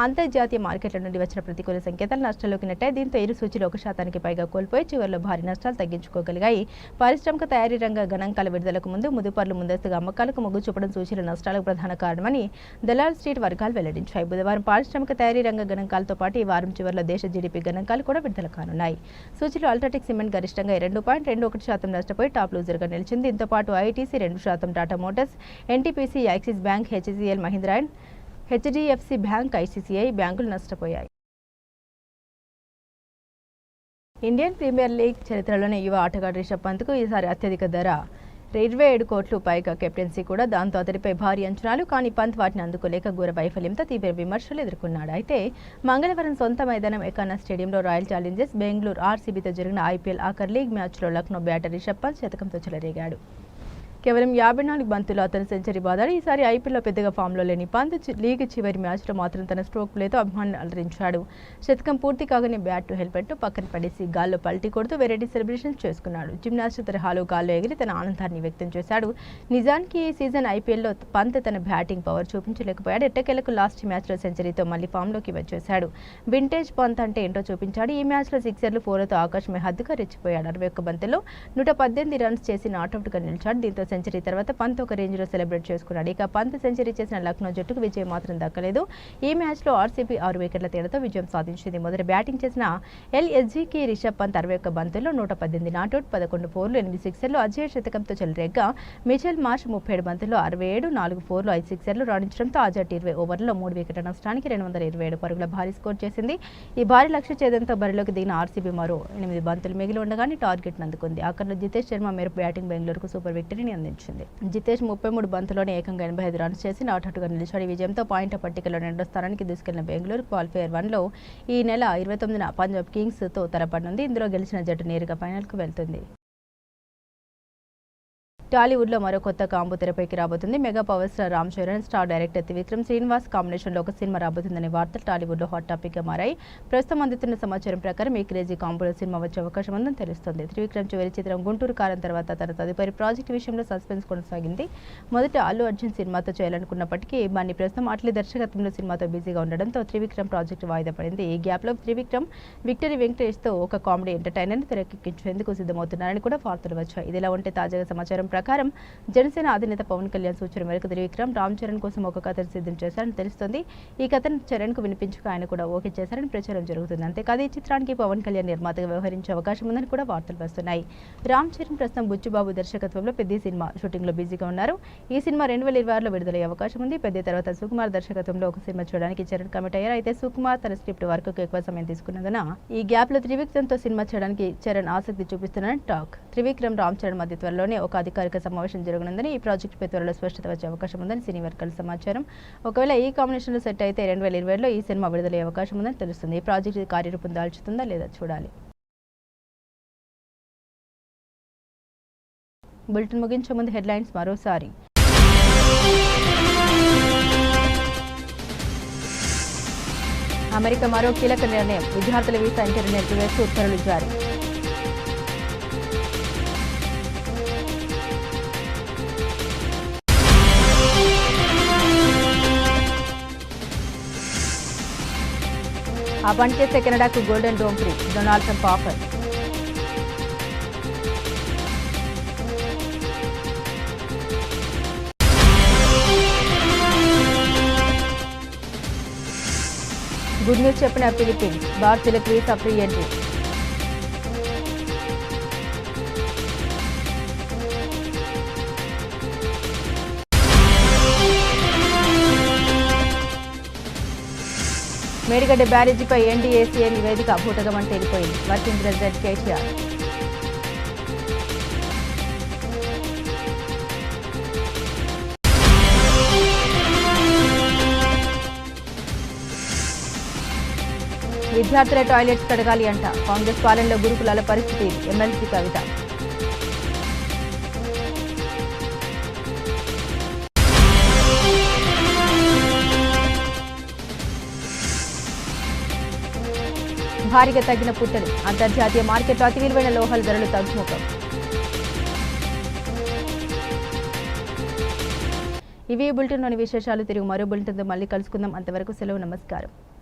అంతర్జాతీయ మార్కెట్ల నుండి వచ్చిన ప్రతికూల సంకేతాలు నష్టాల్లోకి నెట్టాయి. దీంతో ఇరు సూచీలు 1% పైగా కోల్పోయి చివరిలో భారీ నష్టాలు తగ్గించుకోగలిగాయి. పారిశ్రామిక తయారీ రంగ గణాంకాల విడుదలకు ముందు ముదుపర్లు ముందస్తుగా అమ్మకాలకు మొగ్గు చూపడం సూచీల నష్టాలకు ప్రధాన కారణమని దలాల్ స్ట్రీట్ వర్గాలు వెల్లడించాయి. బుధవారం పారిశ్రామిక తయారీ రంగ గణాంకాలతో పాటు ఈ వారం చివరిలో దేశ జీడీపీ గణాంకాలు కూడా విడుదల కానున్నాయి. సూచీలో అల్ట్రాటెక్ సిమెంట్ గరిష్టంగా 2.21% నష్టపోయి టాప్ లూజర్గా నిలిచింది. దీంతో పాటు ITC 2%, Tata Motors, NTPC, Axis Bank, HCL, Mahindra and HDFC Bank, ICICI బ్యాంకులు నష్టపోయాయి. ఇండియన్ ప్రీమియర్ లీగ్ చరిత్రలోనే యువ ఆటగాడు రిషబ్ పంత్కు ఈసారి అత్యధిక ధర 27 కోట్లు పైగా కెప్టెన్సీ కూడా. దాంతో అతడిపై భారీ అంచనాలు. కానీ పంత్ వాటిని అందుకోలేక ఘోర వైఫల్యంతో తీవ్ర విమర్శలు ఎదుర్కొన్నాడు. అయితే మంగళవారం సొంత మైదానం ఎకానా స్టేడియంలో రాయల్ ఛాలెంజర్స్ బెంగళూరు ఆర్సీబీతో జరిగిన ఐపీఎల్ ఆఖరి లీగ్ మ్యాచ్లో లక్నో బ్యాటర్ రిషబ్ పంత్ శతకంతో చెలరేగాడు. కేవలం 54 బంతుల్లో అతను సెంచరీ బాదాడు. ఈసారి ఐపీఎల్లో పెద్దగా ఫామ్లో లేని పంత్ లీగ్ చివరి మ్యాచ్లో మాత్రం తన స్ట్రోక్ ప్లేతో అభిమానులు అలరించాడు. శతకం పూర్తి కాగానే బ్యాట్ హెల్మెట్ను పక్కన పడేసి గాల్లో పల్టీ కొడుతూ వెరైటీ సెలబ్రేషన్స్ చేసుకున్నాడు. జిమ్నాస్టిక్ తరహాలో గాల్లో ఎగిరి తన ఆనందాన్ని వ్యక్తం చేశాడు. నిజానికి ఈ సీజన్ ఐపీఎల్లో పంత్ తన బ్యాటింగ్ పవర్ చూపించలేకపోయాడు. ఎట్టకేలకు లాస్ట్ మ్యాచ్లో సెంచరీతో మళ్లీ ఫామ్లోకి వచ్చేశాడు. వింటేజ్ పంత్ అంటే ఏంటో చూపించాడు. ఈ మ్యాచ్లో 6 4తో ఆకాశ్ హద్దుగా రెచ్చిపోయాడు. 61 బంతుల్లో 118 రన్స్ చేసి నాట్అవుట్గా నిలిచాడు. దీంతో సెంచరీ తర్వాత పంత్ ఒక రేంజ్లో సెలబ్రేట్ చేసుకున్నాడు. ఇక పంత్ సెంచరీ చేసిన లక్నో జట్టుకు విజయం మాత్రం దక్కలేదు. ఈ మ్యాచ్లో ఆర్సీబీ 6 వికెట్ల తేడాతో విజయం సాధించింది. మొదటి బ్యాటింగ్ చేసిన ఎల్ఎస్జీకి రిషబ్ పంత్ 61 బంతుల్లో 118 నాట్అవుట్, 11 4లు, 8 సిక్సర్లు, అజయ్ శతకంతో చెలరేగ్గా మిచెల్ మార్ష్ 37 బంతుల్లో 67, 4 4లు, 5 సిక్సర్లు రాణించడంతో అజట్ 20 ఓవర్లలో 3 వికెట్ల నష్టానికి 227 పరుగుల భారీ స్కోర్ చేసింది. ఈ భారీ లక్ష్య ఛేదంతో బరిలోకి దిగిన ఆర్సీబీ మరో 8 బంతులు మిగిలి ఉండగానే టార్గెట్ అందుకుంది. ఆఖరిలో జితేష్ శర్మ మేరకు బ్యాటింగ్ బెంగళూరుకు సూపర్ విక్టరీని అందించింది. జితేష్ 33 బంతుల్లోనే ఏకంగా 85 రన్స్ చేసి నాట్అవుట్గా నిలిచాడు. ఈ విజయంతో పాయింట్ల పట్టికలో 2వ స్థానానికి దూసుకెళ్లిన బెంగళూరు క్వాలిఫైయర్ 1లో ఈ నెల 29న పంజాబ్ కింగ్స్తో తలపడనుంది. ఇందులో గెలిచిన జట్టు నేరుగా ఫైనల్కు వెళ్తుంది. టాలీవుడ్లో మరో కొత్త కాంబో తెరపైకి రాబోతుంది. Mega power star Ram Charan, star director Trivikram Srinivas కాంబినేషన్లో ఒక సినిమా రాబోతుందనే వార్తలు టాలీవుడ్లో హాట్ టాపిక్గా మారాయి. ప్రస్తుతం అందుతున్న సమాచారం ప్రకారం ఈ క్రేజీ కాంబోలో సినిమా వచ్చే అవకాశం ఉందని తెలుస్తోంది. త్రివిక్రమ్ చివరి చిత్రం గుంటూరు కారం తర్వాత తన తదుపరి ప్రాజెక్టు విషయంలో సస్పెన్స్ కొనసాగింది. మొదట అల్లు అర్జున్ సినిమాతో చేయాలనుకున్నప్పటికీ బన్నీ ప్రస్తుతం అట్లీ దర్శకత్వంలో సినిమాతో బిజీగా ఉండడంతో త్రివిక్రమ్ ప్రాజెక్టు వాయిదా పడింది. ఈ గ్యాప్లో త్రివిక్రమ్ విక్టరీ వెంకటేష్తో ఒక కామెడీ ఎంటర్టైనర్ని తెరకెక్కించేందుకు సిద్ధమవుతున్నారని కూడా వార్తలు వచ్చాయి. ఇదిలా ఉంటే తాజాగా సమాచారం ప్రకారం జనసేన అధినేత పవన్ కళ్యాణ్ సూచన మేరకు త్రివిక్రమ్ రామ్ చరణ్ కోసం ఒక కథను సిద్ధం చేశారని తెలుస్తోంది. ఈ కథను చరణ్ కు వినిపించుకు ఆయన కూడా ఓకే చేశారని ప్రచారం జరుగుతుంది. అంతేకాదు ఈ చిత్రానికి పవన్ కళ్యాణ్ నిర్మాతగా వ్యవహరించే అవకాశం ఉందని కూడా వార్తలు వస్తున్నాయి. రామ్ చరణ్ ప్రస్తుతం బుచ్చుబాబు దర్శకత్వంలో పెద్ద సినిమా షూటింగ్ లో బిజీగా ఉన్నారు. ఈ సినిమా 2026లో విడుదలయ్యే అవకాశం ఉంది. పెద్ద తర్వాత సుకుమార్ దర్శకత్వంలో ఒక సినిమా చూడడానికి చరణ్ కమిట్ అయ్యారు. అయితే సుకుమార్ తన స్క్రిప్ట్ వర్క్ ఎక్కువ సమయం తీసుకున్నందున ఈ గ్యాప్ లో త్రివిక్రమ్తో సినిమా చేయడానికి చరణ్ ఆసక్తి చూపిస్తున్నారని టాక్. త్రివిక్రమ్ రామ్ చరణ్ మధ్య త్వరలోనే ఒక అధికారిక సమావేశం జరగనుందని, ఈ ప్రాజెక్టుపై త్వరలో స్పష్టత వచ్చే అవకాశం ఉందని సినీ వర్గాల సమాచారం. ఒకవేళ ఈ కాంబినేషన్లో సెట్ అయితే 2020లో ఈ సినిమా విడుదలయ్యే అవకాశం ఉందని తెలుస్తుంది. ఈ ప్రాజెక్టు కార్యరూపం దాల్చుతుందా లేదా చూడాలి. బులెటిన్ ముగించే ముందు హెడ్లైన్స్ మరోసారి. అమెరికా మరో కీలక నిర్ణయం, విద్యార్థుల వీసా ఇంటర్వ్యూ నిలిపివేస్తూ ఉత్తర్వులు జారీ. ఆ పని చేసే కెనడాకు golden dome free, Donald Trump offer. Good news చెప్పిన ఫిలిప్పీన్స్, భారతీయులకు వీసా ఫ్రీ ఎంట్రీ. మేడిగడ్డ బ్యారేజీపై ఎన్డీఏసీఏ నివేదిక భూటగమని తేలిపోయింది. Working president KTR. విద్యార్థుల టాయిలెట్స్ కడగాలి అంట, కాంగ్రెస్ పాలనలో గురుకులాల పరిస్థితి, ఎమ్మెల్సీ కవిత. భారీగా తగ్గిన పుత్తడి, అంతర్జాతీయ మార్కెట్లో అతి విలువైన లోహాల ధరలు తగ్గుముఖం. ఇవి బులెటిన్లోని విశేషాలు. తిరిగి మరో బులెటిన్తో మళ్ళీ కలుసుకుందాం. అంతవరకు సెలవు. నమస్కారం.